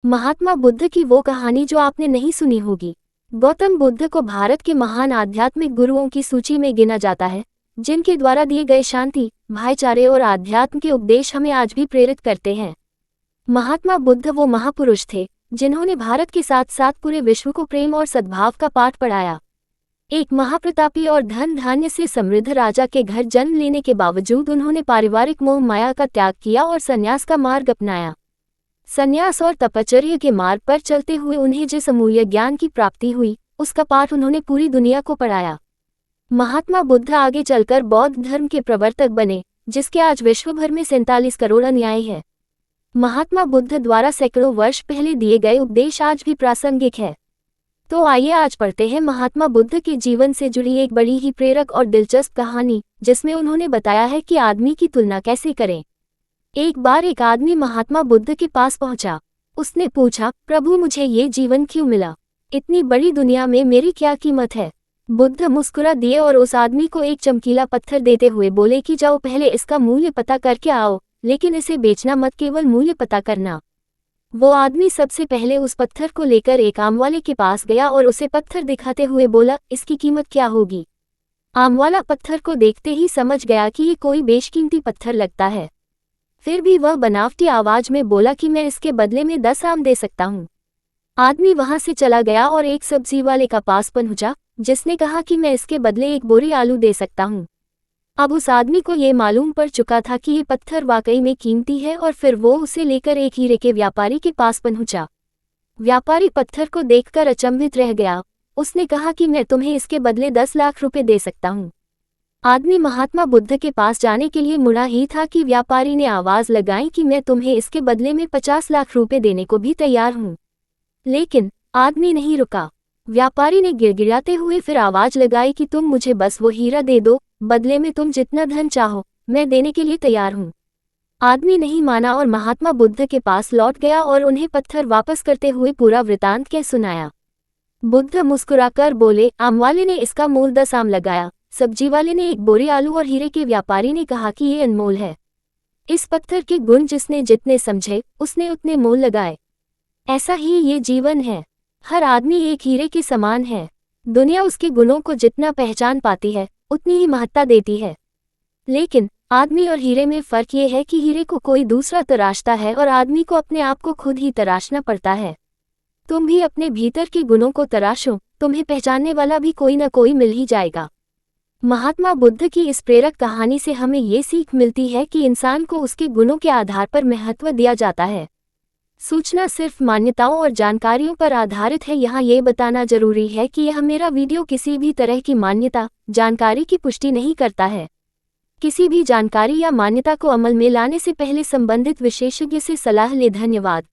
महात्मा बुद्ध की वो कहानी जो आपने नहीं सुनी होगी। गौतम बुद्ध को भारत के महान आध्यात्मिक गुरुओं की सूची में गिना जाता है, जिनके द्वारा दिए गए शांति, भाईचारे और आध्यात्म के उपदेश हमें आज भी प्रेरित करते हैं। महात्मा बुद्ध वो महापुरुष थे जिन्होंने भारत के साथ साथ पूरे विश्व को प्रेम और सद्भाव का पाठ पढ़ाया। एक महाप्रतापी और धन धान्य से समृद्ध राजा के घर जन्म लेने के बावजूद उन्होंने पारिवारिक मोह माया का त्याग किया और संन्यास का मार्ग अपनाया। संन्यास और तपश्चर्या के मार्ग पर चलते हुए उन्हें जिस अमूल्य ज्ञान की प्राप्ति हुई, उसका पाठ उन्होंने पूरी दुनिया को पढ़ाया। महात्मा बुद्ध आगे चलकर बौद्ध धर्म के प्रवर्तक बने, जिसके आज विश्व भर में 47 करोड़ अनुयायी हैं। महात्मा बुद्ध द्वारा सैकड़ों वर्ष पहले दिए गए उपदेश आज भी प्रासंगिक है। तो आइए आज पढ़ते हैं महात्मा बुद्ध के जीवन से जुड़ी एक बड़ी ही प्रेरक और दिलचस्प कहानी, जिसमें उन्होंने बताया है कि आदमी की तुलना कैसे करें। एक बार एक आदमी महात्मा बुद्ध के पास पहुंचा। उसने पूछा, प्रभु मुझे ये जीवन क्यों मिला? इतनी बड़ी दुनिया में मेरी क्या कीमत है? बुद्ध मुस्कुरा दिए और उस आदमी को एक चमकीला पत्थर देते हुए बोले कि जाओ पहले इसका मूल्य पता करके आओ, लेकिन इसे बेचना मत, केवल मूल्य पता करना। वो आदमी सबसे पहले उस पत्थर को लेकर एक आमवाले के पास गया और उसे पत्थर दिखाते हुए बोला, इसकी कीमत क्या होगी? आमवाला पत्थर को देखते ही समझ गया कि ये कोई बेशकीमती पत्थर लगता है। फिर भी वह बनावटी आवाज में बोला कि मैं इसके बदले में 10 आम दे सकता हूँ। आदमी वहां से चला गया और एक सब्जी वाले का पास पहुंचा, जिसने कहा कि मैं इसके बदले एक बोरी आलू दे सकता हूँ। अब उस आदमी को ये मालूम पड़ चुका था कि ये पत्थर वाकई में कीमती है और फिर वो उसे लेकर एक हीरे के व्यापारी के पास पहुंचा। व्यापारी पत्थर को देखकर अचंभित रह गया। उसने कहा कि मैं तुम्हें इसके बदले 10 लाख रुपए दे सकता हूँ। आदमी महात्मा बुद्ध के पास जाने के लिए मुड़ा ही था कि व्यापारी ने आवाज लगाई कि मैं तुम्हें इसके बदले में 50 लाख रुपए देने को भी तैयार हूँ। लेकिन आदमी नहीं रुका। व्यापारी ने गिड़गिड़ाते हुए फिर आवाज लगाई कि तुम मुझे बस वो हीरा दे दो, बदले में तुम जितना धन चाहो मैं देने के लिए तैयार हूँ। आदमी नहीं माना और महात्मा बुद्ध के पास लौट गया और उन्हें पत्थर वापस करते हुए पूरा वृतांत कह सुनाया। बुद्ध मुस्कुराकर बोले, आमवाले ने इसका मूल 10 आम लगाया, सब्जी वाले ने एक बोरी आलू और हीरे के व्यापारी ने कहा कि ये अनमोल है। इस पत्थर के गुण जिसने जितने समझे उसने उतने मोल लगाए। ऐसा ही ये जीवन है। हर आदमी एक हीरे के समान है। दुनिया उसके गुणों को जितना पहचान पाती है उतनी ही महत्ता देती है। लेकिन आदमी और हीरे में फर्क ये है कि हीरे को कोई दूसरा तराशता है और आदमी को अपने आप को खुद ही तराशना पड़ता है। तुम भी अपने भीतर के गुणों को तराशो, तुम्हें पहचानने वाला भी कोई न कोई मिल ही जाएगा। महात्मा बुद्ध की इस प्रेरक कहानी से हमें ये सीख मिलती है कि इंसान को उसके गुणों के आधार पर महत्व दिया जाता है। सूचना सिर्फ मान्यताओं और जानकारियों पर आधारित है। यहाँ ये बताना जरूरी है कि यह मेरा वीडियो किसी भी तरह की मान्यता, जानकारी की पुष्टि नहीं करता है। किसी भी जानकारी या मान्यता को अमल में लाने से पहले संबंधित विशेषज्ञ से सलाह लें। धन्यवाद।